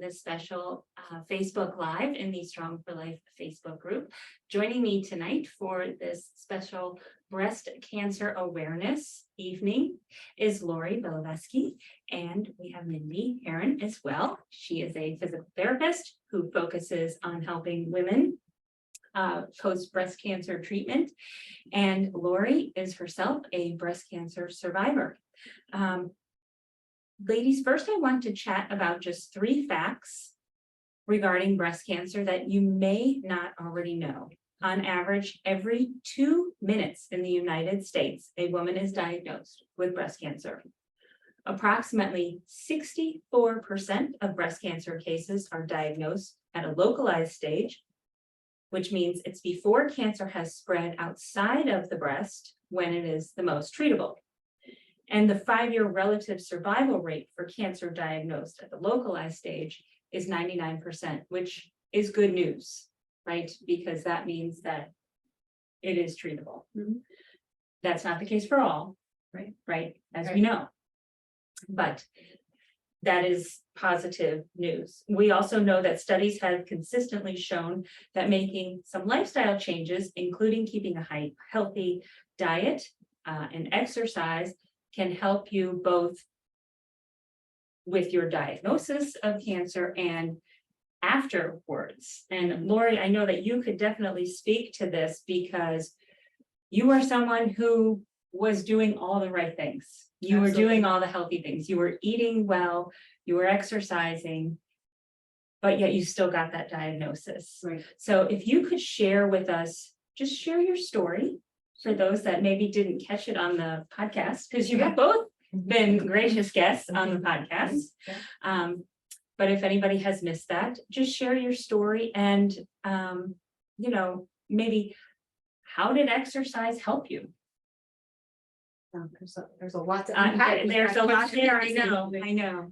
this special Facebook Live in the Strong for Life Facebook group. Joining me tonight for this special breast cancer awareness evening is Laurie, and we have Mindy Heron as well. She is a physical therapist who focuses on helping women post breast cancer treatment, and Laurie is herself a breast cancer survivor. Ladies, first I want to chat about just 3 facts regarding breast cancer that you may not already know. On average, every 2 minutes in the United States, a woman is diagnosed with breast cancer. Approximately 64% of breast cancer cases are diagnosed at a localized stage, which means it's before cancer has spread outside of the breast when it is the most treatable. And the 5-year relative survival rate for cancer diagnosed at the localized stage is 99%, which is good news, right? Because that means that it is treatable. Mm-hmm. That's not the case for all, right? As we know. But that is positive news. We also know that studies have consistently shown that making some lifestyle changes, including keeping a healthy diet and exercise, can help you both with your diagnosis of cancer and afterwards. And Laurie, I know that you could definitely speak to this because you are someone who was doing all the right things. You Absolutely. Were doing all the healthy things. You were eating well, you were exercising, but yet you still got that diagnosis. Right. So if you could share with us, just share your story for those that maybe didn't catch it on the podcast, because you have both been gracious guests on the podcast. But if anybody has missed that, just share your story and, maybe how did exercise help you? There's a lot to unpack. There's a lot there. I know.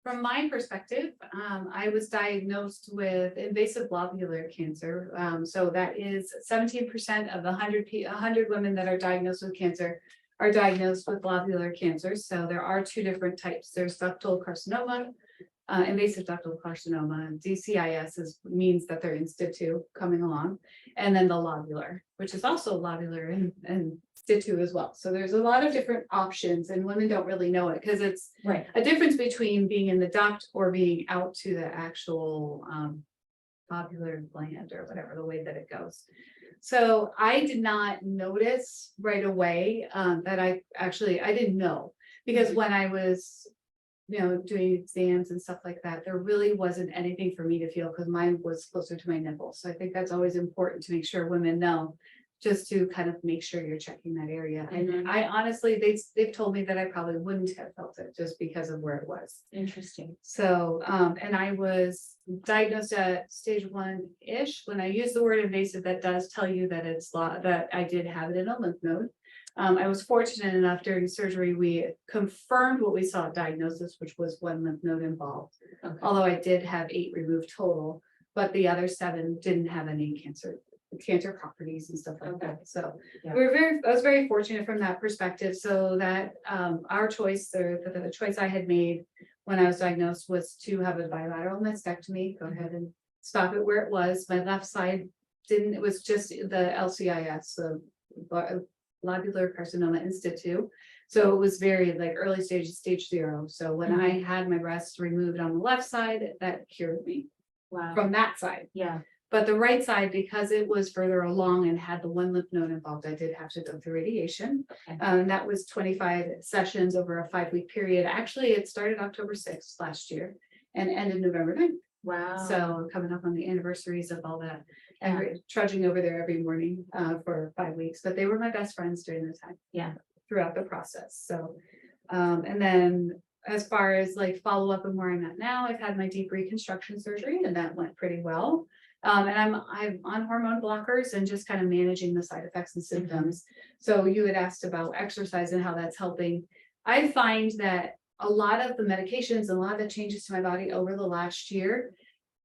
From my perspective, I was diagnosed with invasive lobular cancer. So that is 17% of the 100 women that are diagnosed with cancer are diagnosed with lobular cancer. So there are 2 different types. There's ductal carcinoma, invasive ductal carcinoma. DCIS means that they're in situ coming along, and then the lobular, which is also lobular and situ as well. So there's a lot of different options, and women don't really know it because it's a difference between being in the duct or being out to the actual lobular gland or whatever the way that it goes. So I did not notice right away that I didn't know, because when I was doing exams and stuff like that, there really wasn't anything for me to feel because mine was closer to my nipples. So I think that's always important to make sure women know, just to kind of make sure you're checking that area. Mm-hmm. And I honestly, they've told me that I probably wouldn't have felt it just because of where it was. Interesting. So, and I was diagnosed at stage 1-ish. When I use the word invasive, that does tell you that that I did have it in a lymph node. I was fortunate enough during surgery, we confirmed what we saw at diagnosis, which was 1 lymph node involved. Okay. Although I did have 8 removed total, but the other 7 didn't have any cancer properties and stuff like that. So I was very fortunate from that perspective. So that our choice, or the choice I had made when I was diagnosed, was to have a bilateral mastectomy. Go ahead and stop it where it was. My left side didn't. It was just the LCIS, the lobular carcinoma in situ. So it was very early stage 0. So when I had my breast removed on the left side, that cured me. Wow. From that side. Yeah. But the right side, because it was further along and had the 1 lymph node involved, I did have to go through radiation. Okay. That was 25 sessions over a 5-week period. Actually, it started October 6th last year and ended November 9th. Wow. So coming up on the anniversaries of all that, and trudging over there every morning for 5 weeks. But they were my best friends during the time. Yeah. Throughout the process. So, and then as far as follow up and where I'm at now, I've had my deep reconstruction surgery, and that went pretty well. And I'm on hormone blockers and just kind of managing the side effects and symptoms. Mm-hmm. So you had asked about exercise and how that's helping. I find that a lot of the medications and a lot of the changes to my body over the last year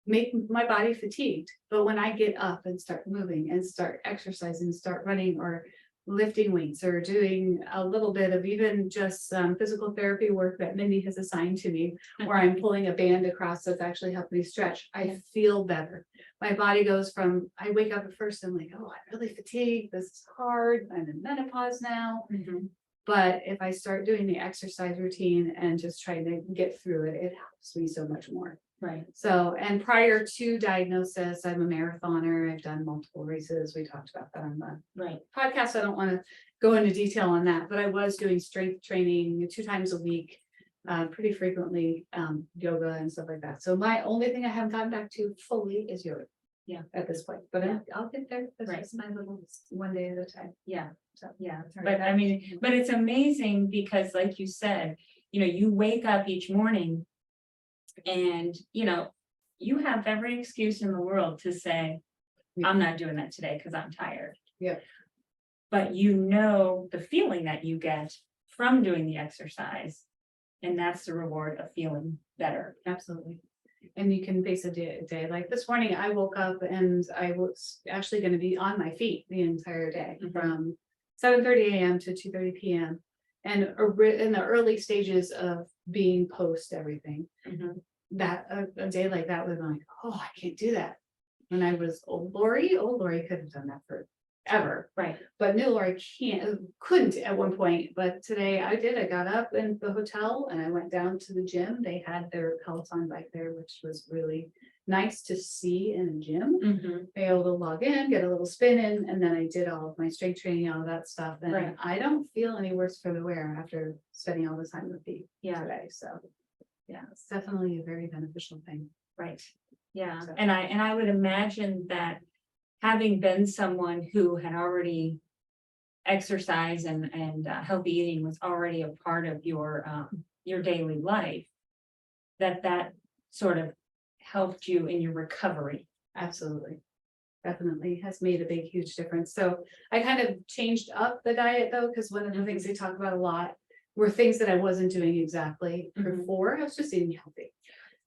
make my body fatigued. But when I get up and start moving and start exercising, start running or lifting weights or doing a little bit of even just physical therapy work that Mindy has assigned to me, where I'm pulling a band across that's actually helping me stretch, I feel better. My body goes from, I wake up at first, I'm like, oh, I'm really fatigued. This is hard. I'm in menopause now. But if I start doing the exercise routine and just trying to get through it, it helps me so much more. Right. So, and prior to diagnosis, I'm a marathoner. I've done multiple races. We talked about that on the Right. podcast. I don't want to go into detail on that, but I was doing strength training 2 times a week, pretty frequently, yoga and stuff like that. So my only thing I haven't gotten back to fully is yoga. Yeah. At this point, but Yeah. I'll get there. That's Right. just my little one day at a time. Yeah. So, Yeah. sorry, But I that- mean, but it's amazing because like you said, you wake up each morning and, you have every excuse in the world to say, I'm not doing that today because I'm tired. Yeah. But the feeling that you get from doing the exercise, and that's the reward of feeling better. Absolutely. And you can face a day like this morning, I woke up and I was actually going to be on my feet the entire day from 7:30 a.m. to 2:30 p.m. And in the early stages of being post everything, that a day like that would have been like, oh, I can't do that. When I was old Laurie could have done that forever. Right. But new Laurie couldn't at one point. But today I did. I got up in the hotel and I went down to the gym. They had their Peloton bike there, which was really nice to see in a gym. Be able to log in, get a little spin in, and then I did all of my strength training, all of that stuff. And Right. I don't feel any worse for the wear after spending all this time with feet today. So yeah, it's definitely a very beneficial thing. Right. Yeah. So- And I would imagine that having been someone who had already exercise and healthy eating was already a part of your daily life, that sort of helped you in your recovery. Absolutely. Definitely has made a big, huge difference. So I kind of changed up the diet though, because one of the things they talk about a lot were things that I wasn't doing exactly before. I was just eating healthy.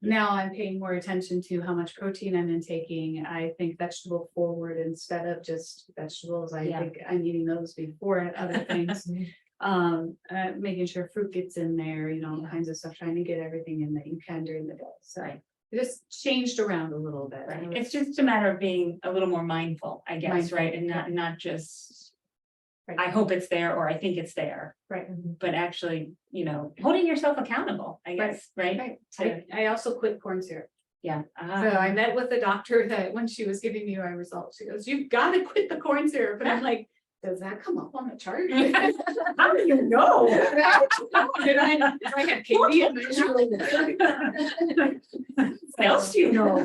Now I'm paying more attention to how much protein I'm intaking. I think vegetable forward instead of just vegetables. I think I'm eating those before other things. Making sure fruit gets in there, all kinds of stuff, trying to get everything in that you can during the day. So it just changed around a little bit. Right. It's just a matter of being a little more mindful, I guess, Mindful, right? And not just, Right. I hope it's there or I think it's there, Right. but actually, holding yourself accountable, I guess, right? I also quit corn syrup. Yeah. So I met with the doctor that when she was giving me my results, she goes, you've got to quit the corn syrup. And I'm like, does that come up on the chart? How do you know? Did I have candy in my What else do you know?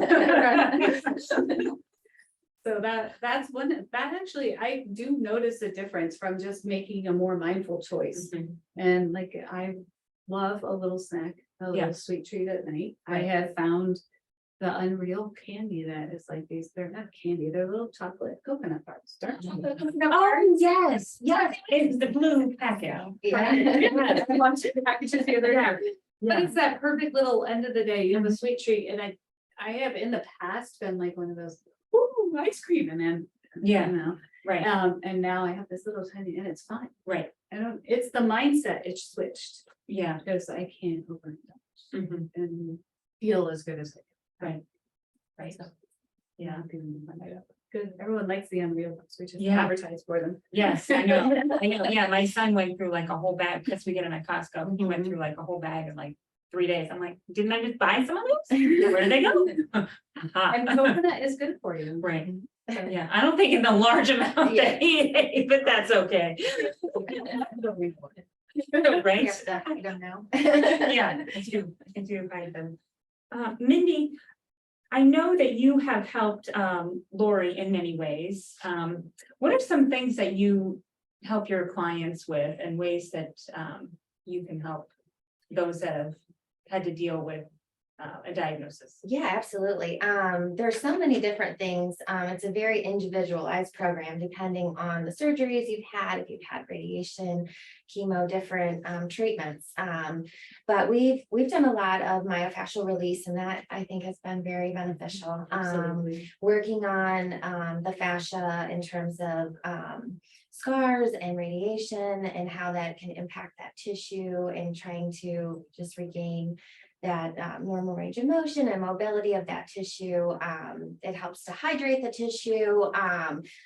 So that's one that actually I do notice a difference from just making a more mindful choice. And like I love a little snack, a little sweet treat at night. I have found the Unreal candy that is like these, they're not candy, they're little chocolate coconut bars. Dark chocolate coconut bars. Oh, yes, it's the blue packet. I watched the packages the other day. But Yeah. it's that perfect little end of the day, you have a sweet treat, and I have in the past been like one of those, ooh, ice cream, and then Right, and now I have this little tiny, and it's fine. right, It's the mindset, it's switched yeah. because I can't overindulge Mhm. and feel as good as I Right. Right. So, Yeah. I'm feeling my night up. Good, everyone likes the Unreal books, we just Yeah. advertise for them. Yes, I know. Yeah, my son went through like a whole bag, because we get them at Costco. He went through like a whole bag in like 3 days. I'm like, didn't I just buy some of those? Where did they go? And coconut is good for you. Right. Yeah, I don't think in the large amount that he ate, but that's okay. Right? I don't know. Yeah, I do hide them. Mindy, I know that you have helped Laurie in many ways. What are some things that you help your clients with and ways that you can help those that have had to deal with a diagnosis? Yeah, absolutely. There's so many different things. It's a very individualized program depending on the surgeries you've had, if you've had radiation, chemo, different treatments. But we've done a lot of myofascial release, and that I think has been very beneficial. Absolutely. Working on the fascia in terms of scars and radiation and how that can impact that tissue, and trying to just regain that normal range of motion and mobility of that tissue. It helps to hydrate the tissue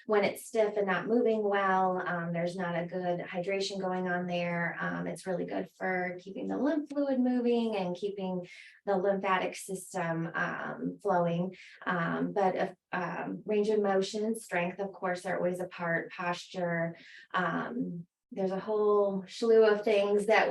when it's stiff and not moving well. There's not a good hydration going on there. It's really good for keeping the lymph fluid moving and keeping the lymphatic system flowing. But if, range of motion, strength, of course, are always a part, posture. There's a whole slew of things that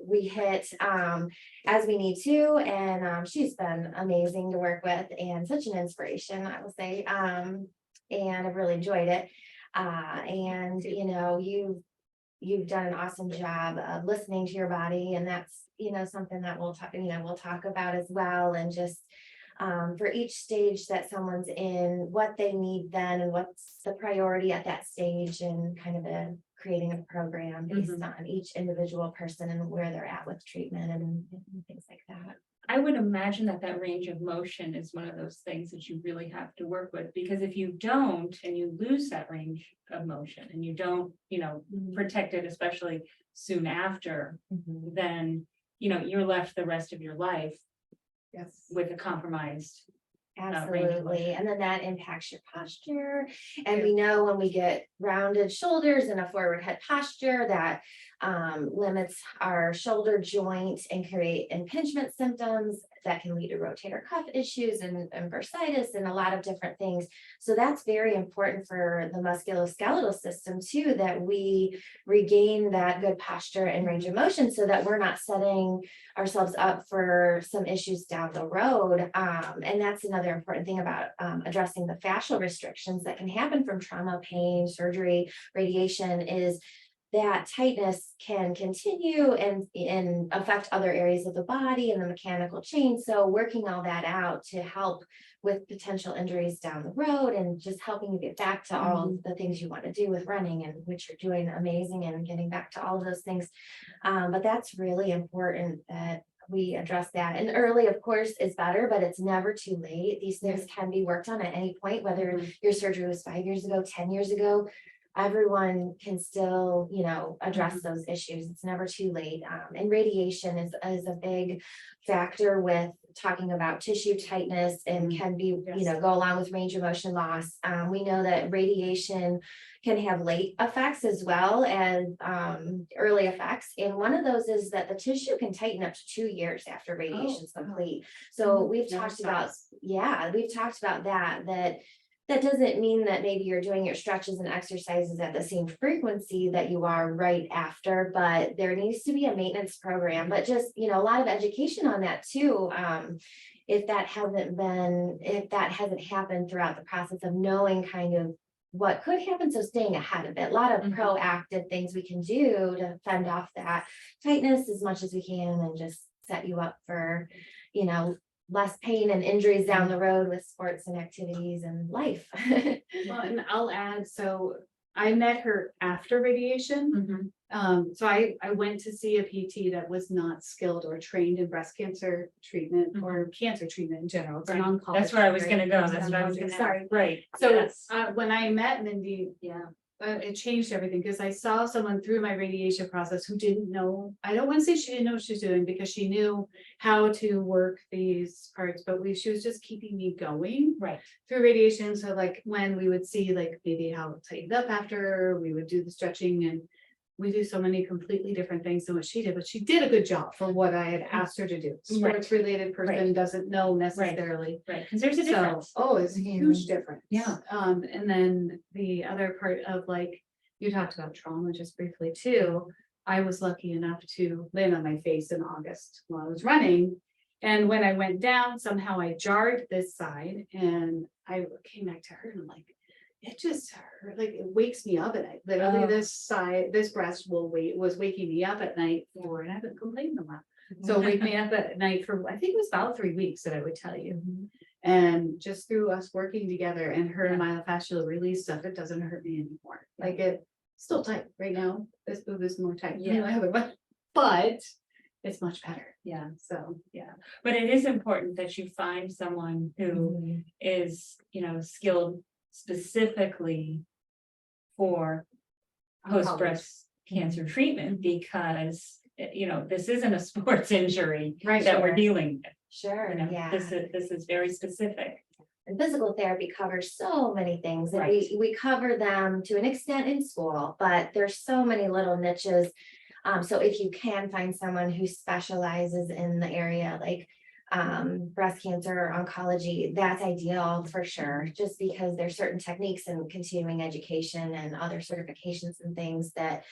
we hit as we need to, and she's been amazing to work with and such an inspiration, I will say, and I've really enjoyed it. And you know, you've done an awesome job of listening to your body, and that's, you know, something that we'll talk about as well, and just for each stage that someone's in, what they need then and what's the priority at that stage, and kind of creating a program based on each individual person and where they're at with treatment and things like that. I would imagine that range of motion is one of those things that you really have to work with, because if you don't, and you lose that range of motion, and you don't, you know, protect it, especially soon after, then, you know, you're left the rest of your life with a compromised range of Absolutely. motion. And then that impacts your posture. And we know when we get rounded shoulders and a forward head posture, that limits our shoulder joint and create impingement symptoms that can lead to rotator cuff issues and bursitis and a lot of different things. So that's very important for the musculoskeletal system too, that we regain that good posture and range of motion, so that we're not setting ourselves up for some issues down the road. And that's another important thing about addressing the fascial restrictions that can happen from trauma, pain, surgery, radiation, is that tightness can continue and affect other areas of the body and the mechanical chain. So working all that out to help with potential injuries down the road, and just helping you get back to all the things you want to do with running, and which you're doing amazing, and getting back to all of those things. But that's really important that we address that. And early, of course, is better, but it's never too late. These things can be worked on at any point, whether your surgery was 5 years ago, 10 years ago. Everyone can still, you know, address those issues. It's never too late. And radiation is a big factor with talking about tissue tightness, and can be, you know, go along with range of motion loss. We know that radiation can have late effects as well as early effects. And one of those is that the tissue can tighten up to 2 years after radiation is complete. So we've talked about, that doesn't mean that maybe you're doing your stretches and exercises at the same frequency that you are right after, but there needs to be a maintenance program. But just, you know, a lot of education on that too. If that hasn't happened throughout the process of knowing kind of what could happen. So staying ahead of it, a lot of proactive things we can do to fend off that tightness as much as we can, and just set you up for, you know, less pain and injuries down the road with sports and activities and life. Well, and I'll add, so I met her after radiation. So I went to see a PT that was not skilled or trained in breast cancer treatment or cancer treatment in general. It's an oncology. That's where I was gonna go. That's what I was gonna say. Sorry. Right. So Yes. when I met Mindy, it changed everything, because I saw someone through my radiation process who didn't know, I don't want to say she didn't know what she was doing, because she knew how to work these parts, but she was just keeping me going Right. through radiation. So like when we would see like maybe how it tightened up after, we would do the stretching, and we do so many completely different things than what she did, but she did a good job for what I had asked her to do. Sports related person doesn't know necessarily. Right, because there's a difference. It's a huge difference. Yeah. And then the other part of, like, you talked about trauma just briefly too. I was lucky enough to land on my face in August while I was running. And when I went down, somehow I jarred this side, and I came back to her and I'm like, it just hurt, like it wakes me up at night. Literally, this breast was waking me up at night for, and I haven't complained a lot. So wake me up at night for, I think it was about 3 weeks that I would tell you. Mm-hmm. And just through us working together and her myofascial release stuff, it doesn't hurt me anymore. Like it still tight right now. This boob is more tight than my other one, but it's much better. Yeah. So, But it is important that you find someone who is, skilled specifically for post breast cancer treatment, because, this isn't a sports injury Right, that we're sure. dealing with. Sure, yeah. This is very specific. And physical therapy covers so many things, and Right. we cover them to an extent in school, but there's so many little niches. So if you can find someone who specializes in the area, like breast cancer or oncology, that's ideal for sure, just because there's certain techniques and continuing education and other certifications and things that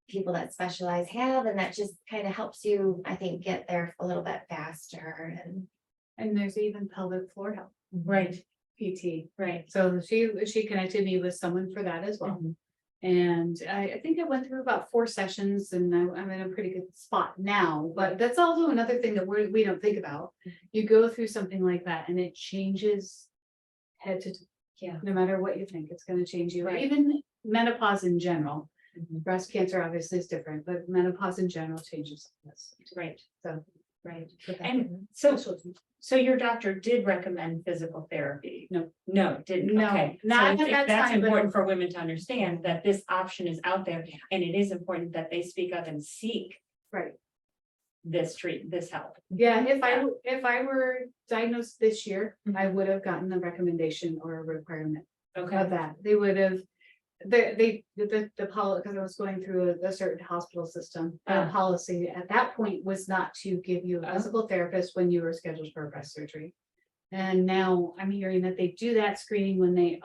people that specialize have, and that just kind of helps you, I think, get there a little bit faster. and there's even pelvic floor health, Right, PT. right. So she connected me with someone for that as well. Mhm. And I think I went through about 4 sessions and I'm in a pretty good spot now, but that's also another thing that we don't think about. You go through something like that and it changes head to toe. Yeah. No matter what you think, it's gonna change you. Right. Even menopause in general. Mhm. Breast cancer obviously is different, but menopause in general changes us. Right, So. right. but that- And so your doctor did recommend physical therapy? No. No, didn't, No, okay. not So at that that's time, but- important for women to understand that this option is out there, and it is important that they speak up and seek Right. this help. Yeah, if I were diagnosed this year, I would have gotten a recommendation or a requirement Okay, of that. They would have. The policy, because I was going through a certain hospital system, policy at that point was not to give you a physical therapist when you were scheduled for a breast surgery. And now I'm hearing that they do that screening when you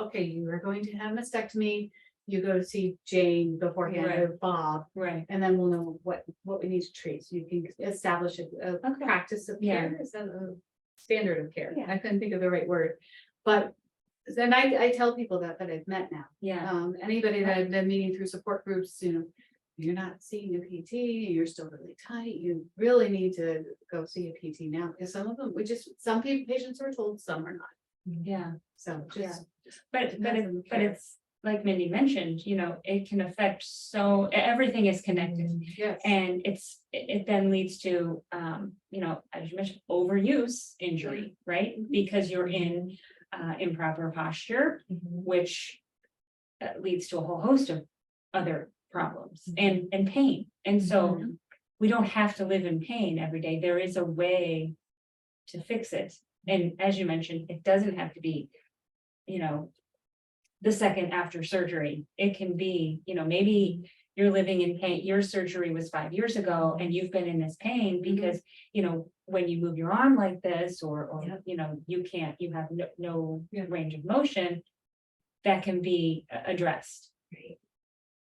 are going to have a mastectomy. You go to see Jane beforehand or Bob, right. and then we'll know what we need to treat. So you can establish a Okay. practice of Yeah. care, is that a standard of care? Yeah. I couldn't think of the right word. But then I tell people that I've met now. Yeah, Anybody that I've been meeting through support groups, you're not seeing a PT, you're still really tight, you really need to go see a PT now. Because some of them, some patients are told, some are not. yeah. So just. But Depends on the care. it's like Mindy mentioned, it can affect everything is connected. Yes. And it then leads to, as you mentioned, overuse injury, right? Because you're in improper posture, which leads to a whole host of other problems and pain. And so we don't have to live in pain every day. There is a way to fix it. And as you mentioned, it doesn't have to be, the second after surgery. It can be, maybe you're living in pain. Your surgery was 5 years ago and you've been in this pain because, when you move your arm like this or you have no range of motion, that can be addressed. Right.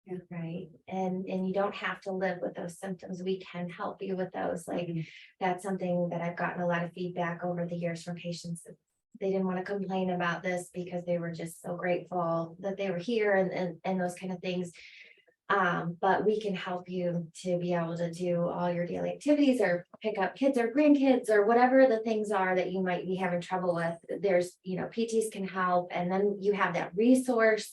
Yeah, right. And you don't have to live with those symptoms. We can help you with those. Like that's something that I've gotten a lot of feedback over the years from patients. They didn't want to complain about this because they were just so grateful that they were here and those kind of things. But we can help you to be able to do all your daily activities or pick up kids or grandkids or whatever the things are that you might be having trouble with. There's, PTs can help. And then you have that resource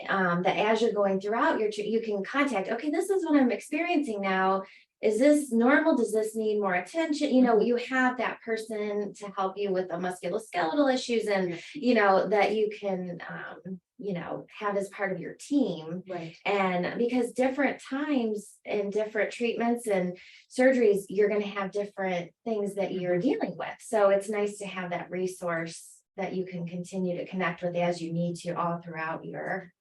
that as you're going throughout you can contact, okay, this is what I'm experiencing now. Is this normal? Does this need more attention? You have that person to help you with the musculoskeletal issues and, that you can, have as part of your team. Right. And because different times and different treatments and surgeries, you're going to have different things that you're dealing with. So it's nice to have that resource that you can continue to connect with as you need to all throughout your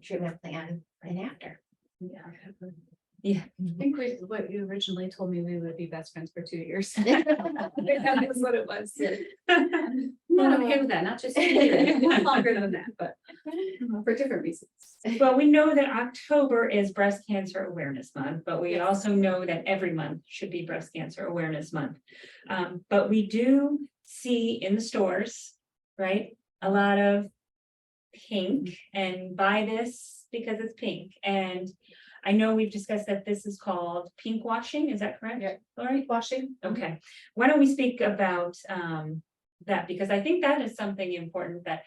treatment plan and after. Yeah. I think what you originally told me, we would be best friends for 2 years. That was what it was. I'm not okay with that, not just longer than that, but for different reasons. Well, we know that October is Breast Cancer Awareness Month, but we Yes. also know that every month should be Breast Cancer Awareness Month. But we do see in the stores, right, a lot of pink, and buy this because it's pink. And I know we've discussed that this is called pink washing, is that correct? Yeah. Laurie? Washing. Okay, why don't we speak about that, because I think that is something important that,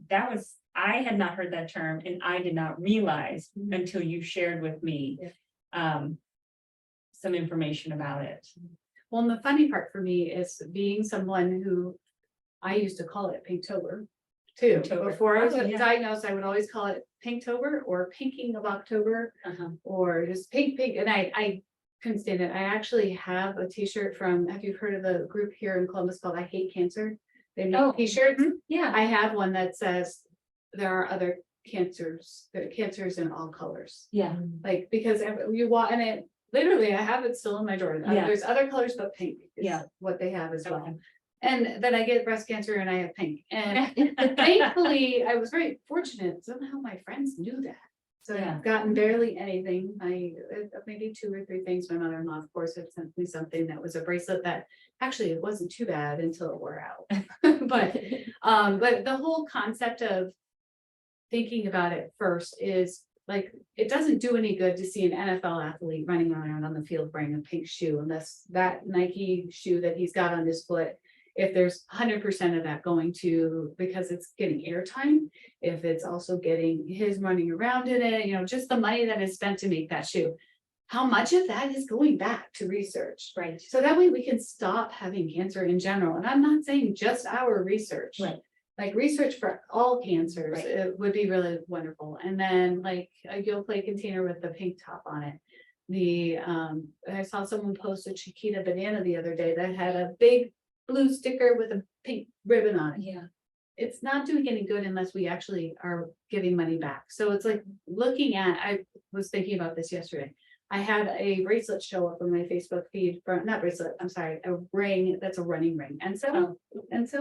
that was, I had not heard that term and I did not realize until you shared with me. Some information about it. Well, and the funny part for me is being someone who, I used to call it Pinktober too. Pinktober. Before I was Oh, yeah. diagnosed, I would always call it Pinktober or Pinking of October or just pink. And I couldn't stand it. I actually have a t-shirt from, have you heard of the group here in Columbus called I Hate Cancer? They make t-shirts. Yeah. I have one that says there are other cancers, there are cancers in all colors. Yeah. Like, because you walk and it, literally, I have it still in my drawer. Yeah. There's other colors, but pink is Yeah. what they have as well. Okay. And then I get breast cancer and I have pink. And thankfully, I was very fortunate. Somehow my friends knew that. So Yeah. I've gotten barely anything. Maybe 2 or 3 things. My mother-in-law, of course, had sent me something that was a bracelet that actually it wasn't too bad until it wore out. But the whole concept of thinking about it first is like, it doesn't do any good to see an NFL athlete running around on the field wearing a pink shoe unless that Nike shoe that he's got on his foot, if there's 100% of that going to, because it's getting airtime, if it's also getting his running around in it, just the money that is spent to make that shoe. How much of that is going back to research? Right. So that way we can stop having cancer in general. And I'm not saying just our research. Right. Like research for all cancers, Right. it would be really wonderful. And then like a Yoplait container with the pink top on it. I saw someone post a Chiquita banana the other day that had a big blue sticker with a pink ribbon on it. Yeah. It's not doing any good unless we actually are giving money back. So it's like looking at, I was thinking about this yesterday. I had a bracelet show up on my Facebook feed from, not bracelet, I'm sorry, a ring that's a running ring. And so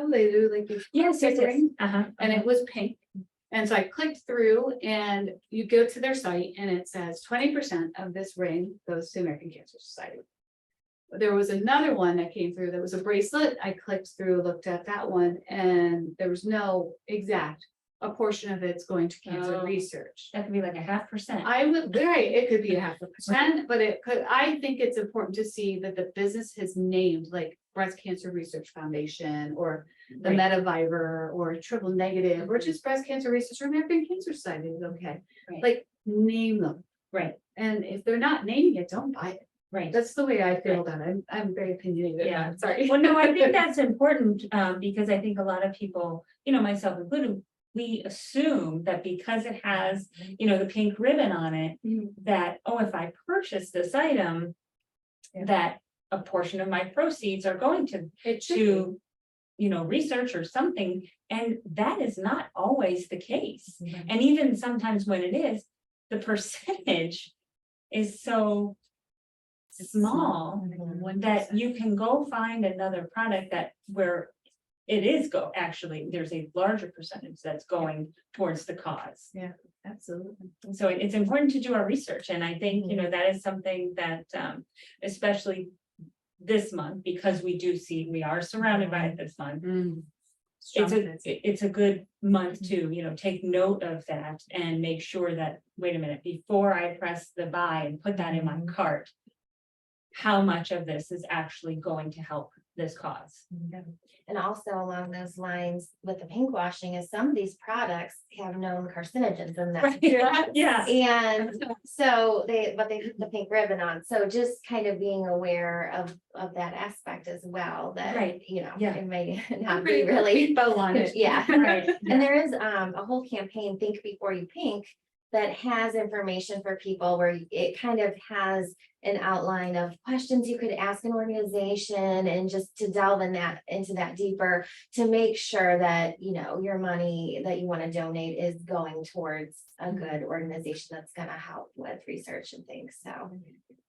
they do like these. Yes, yes, yes. rings, Uh-huh. and it was pink. And so I clicked through and you go to their site and it says 20% of this ring goes to American Cancer Society. There was another one that came through that was a bracelet. I clicked through, looked at that one, and there was no exact, a portion of it's going to cancer Oh. research. That could be like a 0.5%. I would, right, it could be 0.5%, but it could, I think it's important to see that the business has named like Breast Cancer Research Foundation or the Right. Metavivor or Triple Negative or just Breast Cancer Research or American Cancer Society is okay. Right. Like name them. Right. And if they're not naming it, don't buy it. Right. That's the way I feel about it. I'm very opinionated. Yeah. about it, Sorry. Well, no, I think that's important, because I think a lot of people, myself included, we assume that because it has, the pink ribbon on it, that, if I purchase this item, Yeah. that a portion of my proceeds are going It should to, research or something, and that is not always the case. be. And even sometimes when it is, the percentage is so small that you can go find another product that where it is actually, there's a larger percentage that's going towards the cause. Absolutely. So it's important to do our research, and I think, that is something that, especially this month, because we are surrounded by it this month. It's a good month to, take note of that and make sure that, wait a minute, before I press the buy and put that in my cart, how much of this is actually going to help this cause. And also along those lines with the pink washing is some of these products have known carcinogens in them. Yeah. And so they put the pink ribbon on. So just kind of being aware of that aspect as well, that, Right. Yeah. it may not be really. Bow on it. Yeah. Right. And there is a whole campaign, Think Before You Pink, that has information for people where it kind of has an outline of questions you could ask an organization and just to delve into that deeper to make sure that, your money that you want to donate is going towards a good organization that's going to help with research and things. So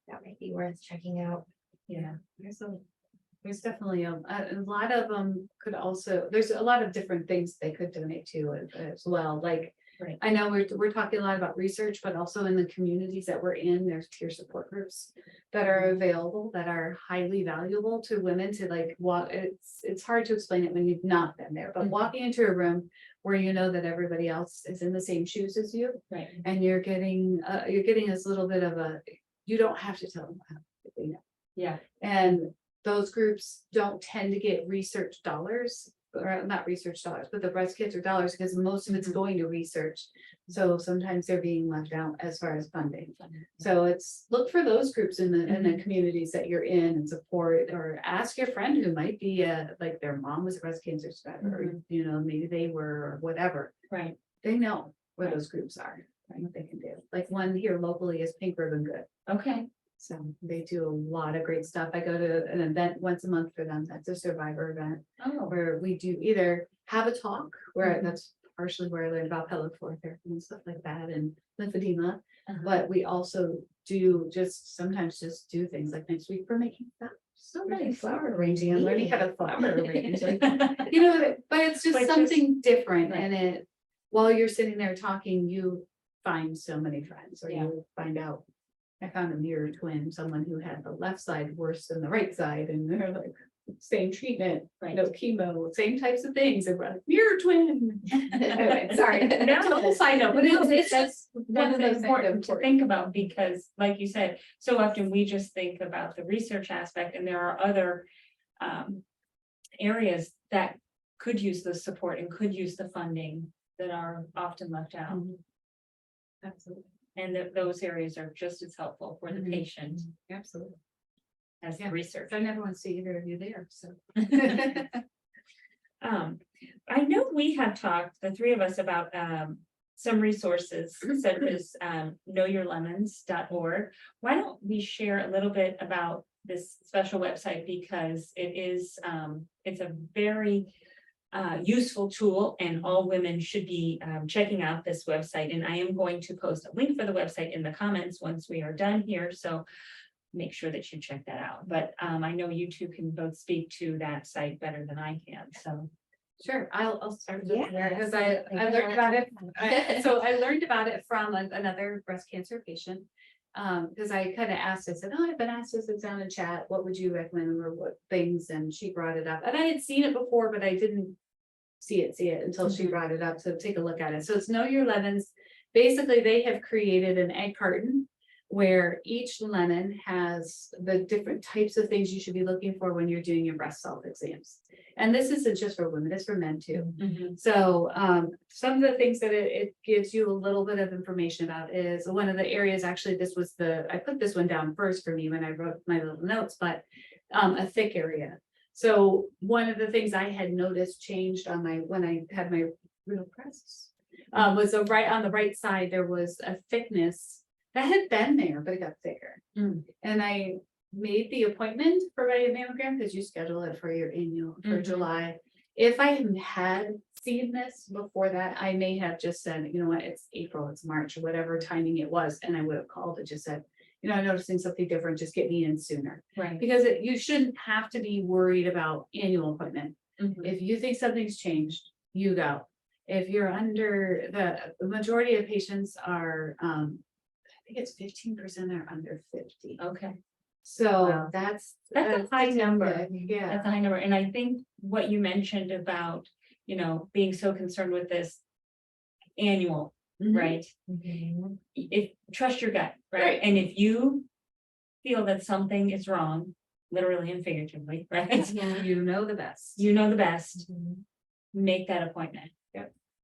that might be worth checking out. Yeah. There's definitely a lot of them could also, there's a lot of different things they could donate to as well. Like Right. I know we're talking a lot about research, but also in the communities that we're in, there's peer support groups that are available, that are highly valuable to women to like walk. It's hard to explain it when you've not been there, but Mhm. walking into a room where you know that everybody else is in the same shoes as you, Right. and you're getting this little bit of a, you don't have to tell them how they know. Yeah. And those groups don't tend to get research dollars, or not research dollars, but the breast cancer dollars, because most of it's Mhm. going to research. So sometimes they're being left out as far as funding. So it's, look for those groups in the communities that you're in and support, or ask your friend who might be like their mom was a breast cancer survivor, or, you know, maybe they were, or whatever. Right. They know where Right. those groups are, and what they can do. Like one here locally is Pink Ribbon Good. Okay. So they do a lot of great stuff. I go to an event once a month for them. That's a survivor event Oh. where we do either have a talk, where Mhm. that's partially where I learned about pelvic floor therapy and stuff like that, and lymphedema. Uh-huh. But we also do sometimes just do things like next week we're making flowers. So We're many doing flower flower arranging. I'm learning how to flower arrange. Like, you know, but it's But just just- something different, Right. and it, while you're sitting there talking, you find so many friends, or Yeah. you find out. I found a mirror twin, someone who had the left side worse than the right side, and they're like, same treatment, Right. no chemo, same types of things, and we're like, mirror twin. Anyway, sorry. No. Total side note, but it's just one That's of those things important to think about, because like you said, so often we just think about the research aspect, and there are other areas that could use the support and could use the funding that are often left out. Mhm. Absolutely, And those areas are just as helpful for the Mhm. patient absolutely. as the Yeah. research. I never want to see either of you there, so. I know we have talked, the three of us, about some resources such as knowyourlemons.org. Why don't we share a little bit about this special website, because it is it's a very useful tool, and all women should be checking out this website. And I am going to post a link for the website in the comments once we are done here, so make sure that you check that out. But I know you two can both speak to that site better than I can, so. Sure, I'll start Yeah, with there, because absolutely. I learned about it. So I learned about it from another breast cancer patient. Because I kind of asked, I said, oh, I've been asked to sit down and chat, what would you recommend, or what things, and she brought it up, and I had seen it before, but I didn't see it until she Mhm. brought it up, so take a look at it. So it's Know Your Lemons. Basically, they have created an egg carton where each lemon has the different types of things you should be looking for when you're doing your breast self exams. And this isn't just for women, it's for men too. So some of the things that it gives you a little bit of information about is one of the areas, actually, I put this one down first for me when I wrote my little notes, but a thick area. So one of the things I had noticed changed on when I had my real breasts was right on the right side, there was a thickness that had been there, but it got thicker. Mm. And I made the appointment for my mammogram, because you schedule it for your annual for Mhm. July. If I had seen this before that, I may have just said, you know what, it's April, it's March, or whatever timing it was, and I would have called and just said, you know, I'm noticing something different, just get me in sooner. Right. Because you shouldn't have to be worried about annual appointment. Mhm. If you think something's changed, you go. If you're under, the majority of patients are, I think it's 15% are under 50. Okay, So Wow. that's That's a high number. Yeah, that's a high number, and I think what you mentioned about, being so concerned with this annual, Mhm. right? If, trust your gut, right? Right. And if you feel that something is wrong, literally and figuratively, right? You know the best. You know the best, make that appointment.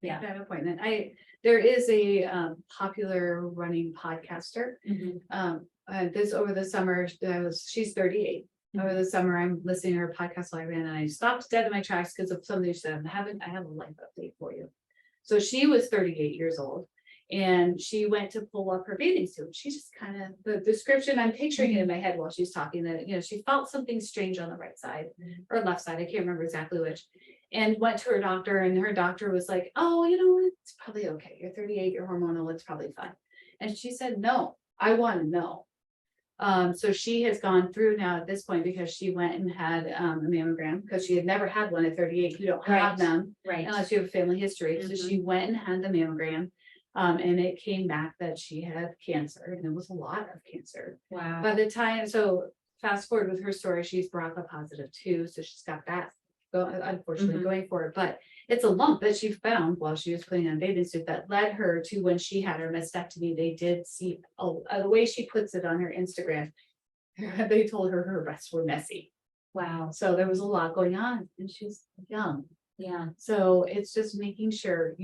Yeah. That appointment. There is a popular running podcaster. This over the summer, she's 38. Over the summer, I'm listening to her podcast live, and I stopped dead in my tracks because of something she said. I have a life update for you. So she was 38 years old, and she went to pull up her bathing suit. She just kind of, the description, I'm picturing it in my head while she's talking, that, she felt something strange on the right side or left side. I can't remember exactly which. And went to her doctor, and her doctor was like, oh, it's probably okay. You're 38, you're hormonal, it's probably fine. And she said, no, I want to know. So she has gone through now at this point, because she went and had a mammogram, because she had never had one at 38. You don't have Right. them Right. unless you have a family history. So Mhm. she went and had the mammogram. And it came back that she had cancer, and it was a lot of cancer. Wow. By the time, so fast forward with her story, she's BRCA positive too, so she's got that unfortunately Mhm. going for it, but it's a lump that she found while she was putting on a bathing suit that led her to when she had her mastectomy. They did see, the way she puts it on her Instagram, they told her breasts were messy. Wow. So there was a lot going on, and she's young. Yeah. So it's just making sure,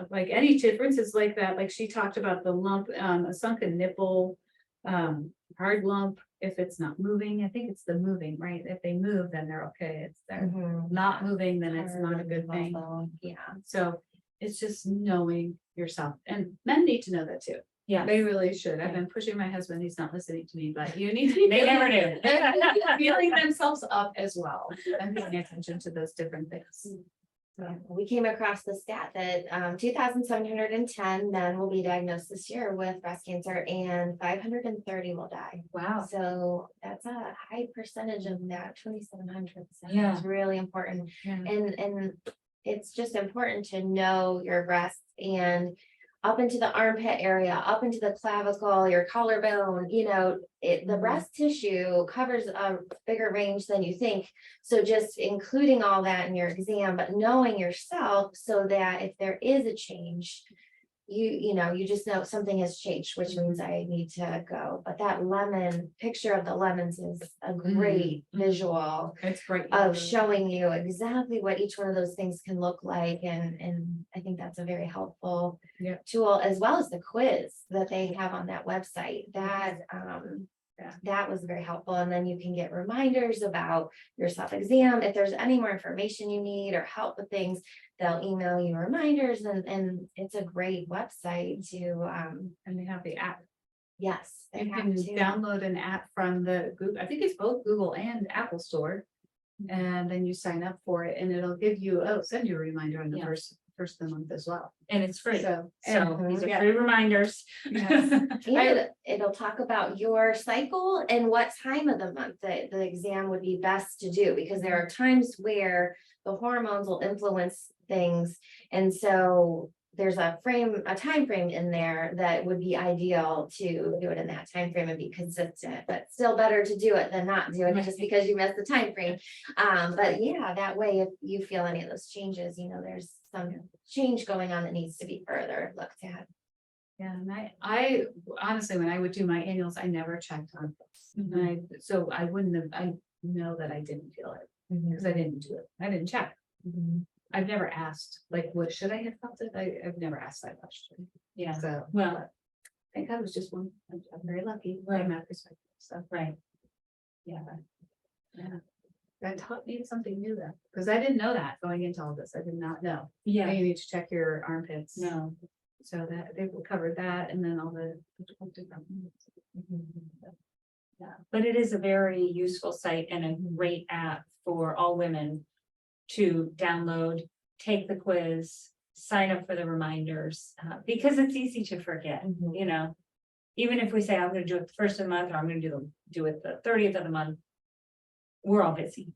like any differences like that, like she talked about the lump, a sunken nipple, hard lump, if it's not moving, I think it's the moving, right? If they move, then they're okay. It's they're not moving, then it's not a good thing. Yeah. So it's just knowing yourself, and men need to know that too. Yeah. They really should. I've been pushing my husband. He's not listening to me, but you need to be They never do. feeling themselves up as well and paying attention to those different things. Yeah, we came across the stat that 2,710 men will be diagnosed this year with breast cancer and 530 will die. Wow. So that's a high percentage of that, 2,700. Yeah. It's really important. Yeah. And it's just important to know your breasts and up into the armpit area, up into the clavicle, your collarbone, the breast tissue covers a bigger range than you think. So just including all that in your exam, but knowing yourself so that if there is a change, you just know something has changed, which means I need to go. But that picture of the lemons is a great visual It's great of showing you exactly what each one of those things can look like. And I think that's a very helpful tool, as well as the quiz that they have on that website. That was very helpful. And then you can get reminders about your self-exam. If there's any more information you need or help with things, they'll email you reminders, and it's a great website to and they have the app. yes, they You have can to. download an app from the Google, I think it's both Google and Apple store. And then you sign up for it, and it'll send you a reminder on the first of the month as well. And it's free. So These are yeah. free reminders. Yes. And it'll talk about your cycle and what time of the month the exam would be best to do, because there are times where the hormones will influence things. And so there's a time frame in there that would be ideal to do it in that time frame and be consistent, but still better to do it than not do it just because you missed the time frame. But yeah, that way, if you feel any of those changes, there's some change going on that needs to be further looked at. Yeah, and I honestly, when I would do my annuals, I never checked on this. So I wouldn't have, I know that I didn't feel it because I didn't do it. I didn't check. I've never asked, like, what should I have felt it? I've never asked that question. Yeah. So, Well, I think I was just one. I'm very lucky Right. from that perspective. So, right. Yeah. that taught me something new though, because I didn't know that going into all this. I did not know. Yeah. You need to check your armpits. No. So that they covered that, and then all the different. Yeah. But it is a very useful site and a great app for all women to download, take the quiz, sign up for the reminders, because it's easy to forget, even if we say, I'm gonna do it the first of the month, or I'm gonna do it the 30th of the month, we're all busy,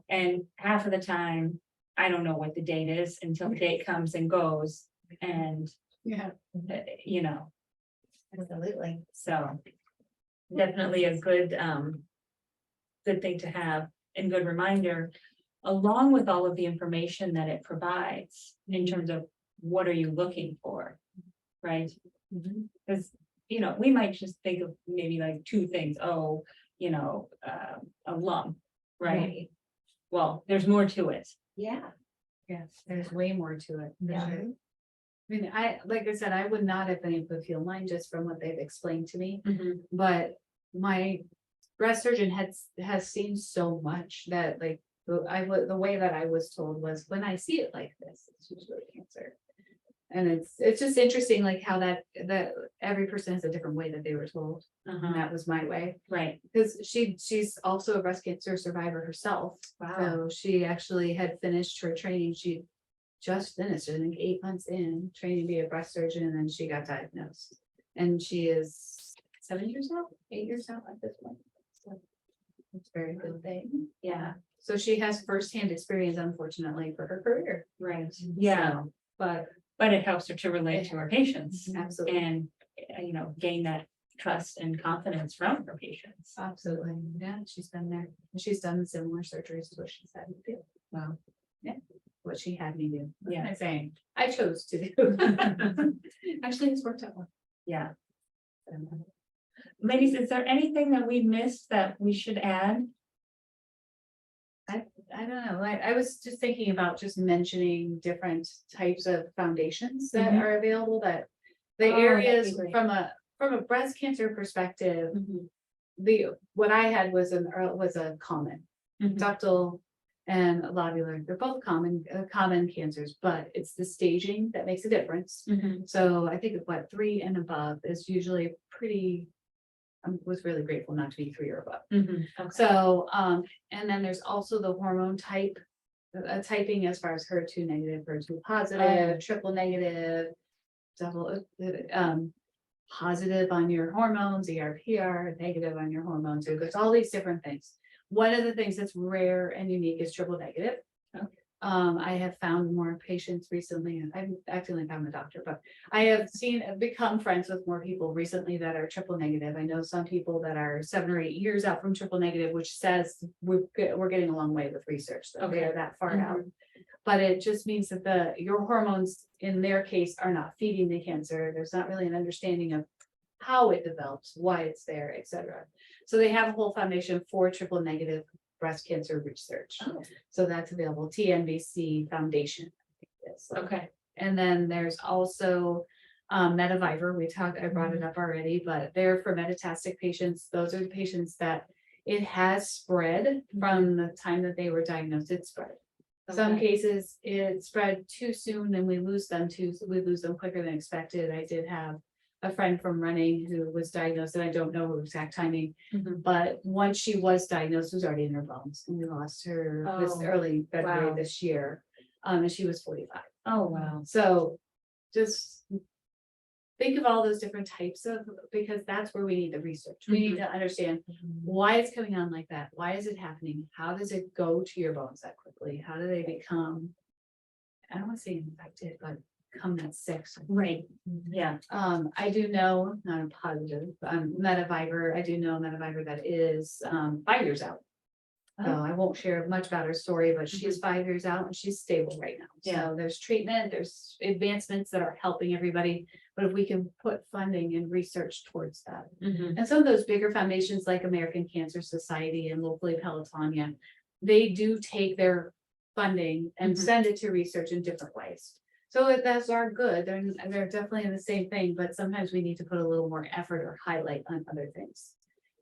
and half of the time, I don't know what the date is until the date comes and goes, and, Absolutely. so definitely a good thing to have and good reminder, along with all of the information that it provides in terms of what are you looking for, right? Because, we might just think of maybe like two things, a lump, right? Well, there's more to it. Yeah. Yes, there's way more to it. for Yeah. sure. I mean, like I said, I would not have been able to feel mine just from what they've explained to me, but my breast surgeon has seen so much that like the way that I was told was, when I see it like this, it's usually cancer. And it's just interesting, like how that every person has a different way that they were told. And that was my way, Right. because she's also a breast cancer survivor herself. Wow. So she actually had finished her training. She just finished, I think 8 months in training to be a breast surgeon, and then she got diagnosed. And she is 7 years out, 8 years out at this point. So it's a very good thing. Yeah. So she has firsthand experience, unfortunately, for her career. Right. Yeah. So, but But it helps her to relate to her patients Absolutely, and, gain that trust and confidence from her patients. absolutely. Yeah, she's been there. She's done similar surgeries to what she's had me do. Wow. What she had me do. What am Yeah. I saying? I chose to do. Actually, it's worked out well. Yeah. Ladies, is there anything that we missed that we should add? I don't know, I was just thinking about just mentioning different types of foundations that Mhm. are available, that the Oh, that'd be areas great. from a breast cancer perspective, what I had was a common Mhm. ductal and lobular. They're both common cancers, but it's the staging that makes a difference. Mhm. So I think what 3 and above is usually pretty. I was really grateful not to be 3 or above. Mhm. Okay. So, and then there's also the hormone type, typing as far as HER2 negative, HER2 positive, triple negative, double, positive on your hormones, ERPR, negative on your hormones. So there's all these different things. One of the things that's rare and unique is triple negative. Okay. I have found more patients recently, and I'm acting like I'm a doctor, but I have become friends with more people recently that are triple negative. I know some people that are 7 or 8 years out from triple negative, which says we're getting a long way with research, that they Okay. are that far Mhm. out. But it just means that your hormones in their case are not feeding the cancer. There's not really an understanding of how it develops, why it's there, etc. So they have a whole foundation for triple negative breast cancer research. Oh. So that's available, TNBC Foundation. I think it is. Okay. And then there's also Metavivor. I brought it up already, but they're for metastatic patients. Those are the patients that it has spread from the time that they were diagnosed. It spread. Some Okay. cases it spread too soon and we lose them quicker than expected. I did have a friend from running who was diagnosed, and I don't know her exact timing, Mhm. but once she was diagnosed, it was already in her bones, and we lost her this Oh, early February wow. this year. And she was 45. Oh, wow. So just think of all those different types of, because that's where we need the research. We need to understand why it's coming on like that. Why is it happening? How does it go to your bones that quickly? How do they become, I don't want to say infected, but become that sick? Right. Yeah. I do know, not a positive, Metavivor, I do know Metavivor that is 5 years out. So Oh. I won't share much about her story, but she's 5 years out and she's stable right now. Yeah. So there's treatment, there's advancements that are helping everybody. But if we can put funding and research towards that. Mhm. And some of those bigger foundations like American Cancer Society and locally Pelotonia, they do take their funding and Mhm. send it to research in different ways. So that's our good. They're definitely in the same thing, but sometimes we need to put a little more effort or highlight on other things.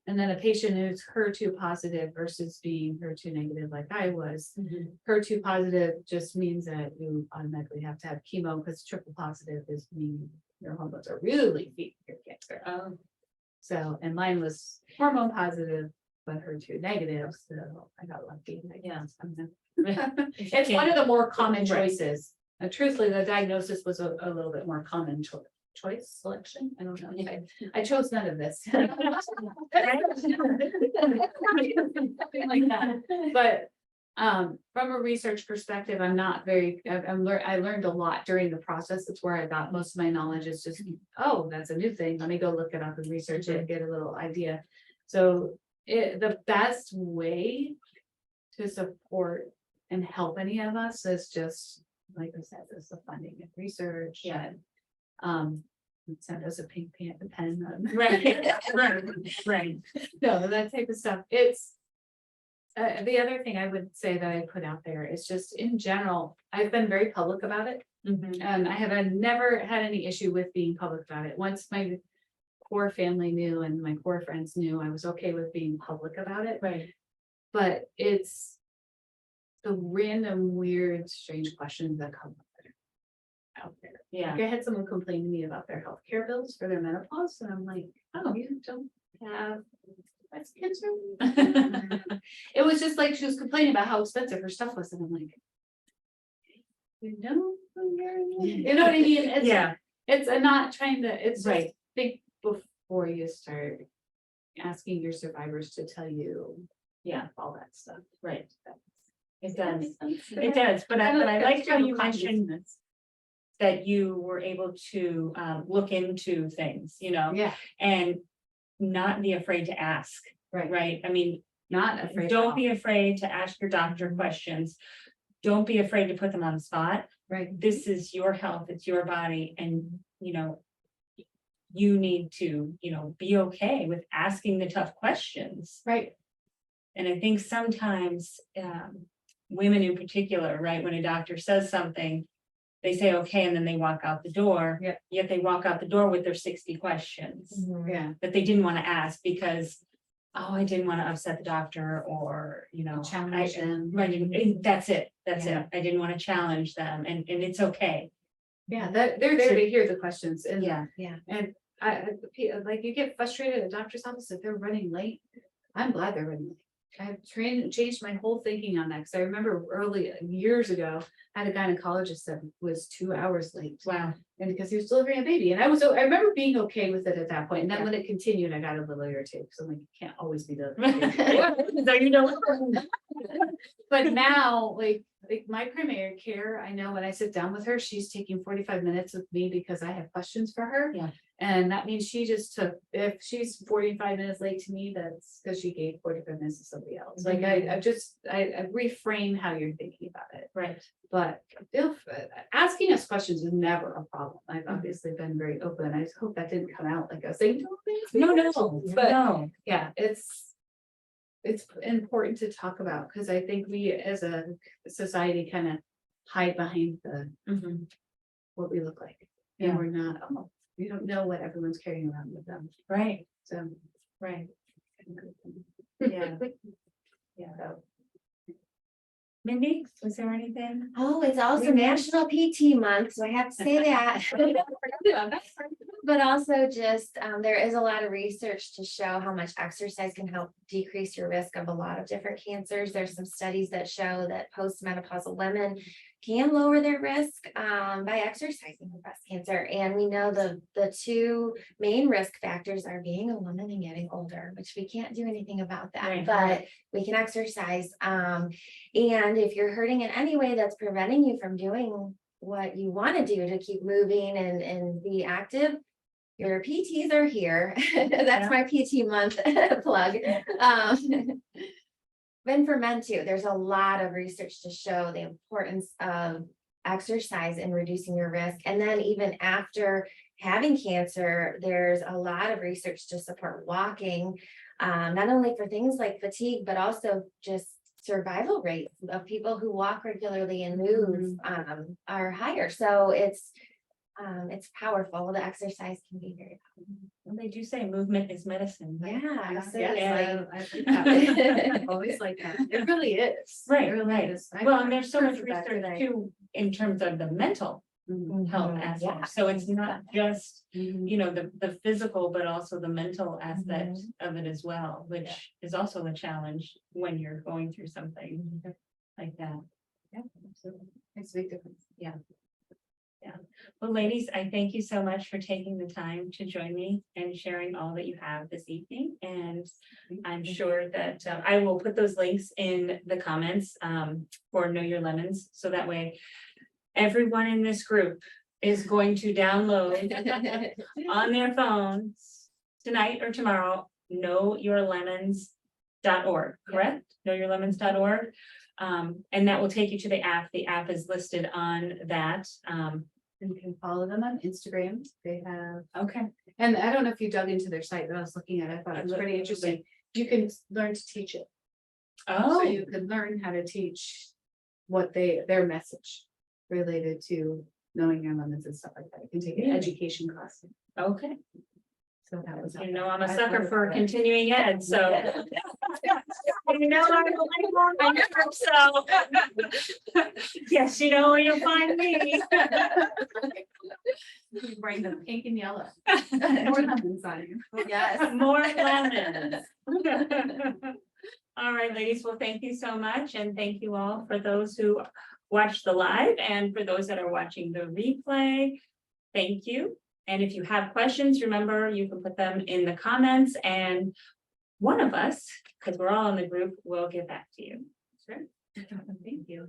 And then a patient who's HER2 positive versus being HER2 negative, like I was, Mhm. HER2 positive just means that you automatically have to have chemo, because triple positive is meaning your hormones are really feeding your cancer. Oh. So, and mine was hormone positive, but HER2 negative, so I got lucky. I Yeah. guess. It's one of the more common choices. Truthfully, the diagnosis was a little bit more common choice selection. I don't know. I chose none of this. Something like that. But from a research perspective, I'm not very, I learned a lot during the process. That's where I got most of my knowledge, is just, oh, that's a new thing. Let me go look it up and research it, get a little idea. So the best way to support and help any of us is just, like I said, is the funding and research. Yeah. And send us a pink pen. Right. No, that type of stuff. It's the other thing I would say that I put out there is just in general, I've been very public about it. Mhm. And I have never had any issue with being public about it. Once my core family knew and my core friends knew, I was okay with being public about it. Right. But it's the random, weird, strange questions that come out there. Yeah. Like I had someone complain to me about their healthcare bills for their menopause, and I'm like, oh, you don't have breast cancer? It was just like she was complaining about how expensive her stuff was, and I'm like, you know what I mean? It's, Yeah. it's not trying to, it's just Right. think before you start asking your survivors to tell you, Yeah. all that stuff. Right. It Does that does. make sense? It does. But I liked how you mentioned that you were able to look into things, Yeah, and not be afraid to ask, right, right? I mean, not afraid. at don't all. be afraid to ask your doctor questions. Don't be afraid to put them on the spot. Right, This is your health, it's your body, and you need to, be okay with asking the tough questions. right, And I think sometimes women in particular, right, when a doctor says something, they say, okay, and then they walk out the door. Yeah. Yet they walk out the door with their 60 questions yeah. that they didn't want to ask because, oh, I didn't want to upset the doctor, or, Challenge them. right, that's it. Yeah. I didn't want to challenge them, and it's okay. Yeah, that they're there to hear the questions and. Yeah. And like you get frustrated at a doctor's office if they're running late. I'm glad they're running late. I've changed my whole thinking on that, because I remember early years ago, I had a gynecologist that was 2 hours late. Wow. And because he was delivering a baby, and I remember being okay with it at that point. And then when it continued, I got a little irritated, because I'm like, you can't always be the. But now, like my primary care, I know when I sit down with her, she's taking 45 minutes with me because I have questions for her. Yeah. And that means she just took, if she's 45 minutes late to me, that's because she gave 45 minutes to somebody else. Like I reframe how you're thinking about it. Right. But if asking us questions is never a problem. I've obviously been very open. I just hope that didn't come out like I was saying. No, But no. yeah, it's important to talk about, because I think we as a society kind of hide behind the Mhm. what we look like. Yeah. And we're not, we don't know what everyone's carrying around with them. Right, So. right. Yeah. Yeah. Mindy, was there anything? Oh, it's also We missed- National PT Month, so I have to say that. But also just, there is a lot of research to show how much exercise can help decrease your risk of a lot of different cancers. There's some studies that show that postmenopausal women can lower their risk by exercising for breast cancer. And we know the two main risk factors are being a woman and getting older, which we can't do anything about that, Right. but we can exercise. And if you're hurting in any way that's preventing you from doing what you want to do to keep moving and be active, your PTs are here. That's my PT month plug. And for men too, there's a lot of research to show the importance of exercise in reducing your risk. And then even after having cancer, there's a lot of research to support walking, not only for things like fatigue, but also just survival rates of people who walk regularly and move are higher. So it's powerful. The exercise can be very powerful. Well, they do say movement is medicine. Right? Yeah, so Yeah, it's like, I like that. I've always like that. It really is. Right, It really right. is. Well, and there's so much heard that research today. too in terms of the mental health Mhm, aspect. yeah. So it's not just, Mhm. the physical, but also the mental aspect of it as well, which is also a challenge when you're going through something like that. Yeah, absolutely. Makes a big difference. Well, ladies, I thank you so much for taking the time to join me and sharing all that you have this evening. And I'm sure that I will put those links in the comments for Know Your Lemons. So that way, everyone in this group is going to download on their phones tonight or tomorrow, knowyourlemons.org, correct? Knowyourlemons.org. And that will take you to the app. The app is listed on that. And you can follow them on Instagram. They have, Okay. and I don't know if you dug into their site, but I was looking at it. I thought it was pretty interesting. You can learn to teach it. So Oh, you can learn how to teach what their message related to knowing your limits and stuff like that. You can take an Really? education class. okay. So that was. I'm a I sucker love for that. continuing ed, so. I never, so. Yes, you know where you'll find me. You bring the pink and yellow. More lemons on you. yes. More lemons. All right, ladies, well, thank you so much, and thank you all for those who watched the live and for those that are watching the replay. Thank you. And if you have questions, remember, you can put them in the comments and one of us, because we're all in the group, will get back to you. Sure. Thank you.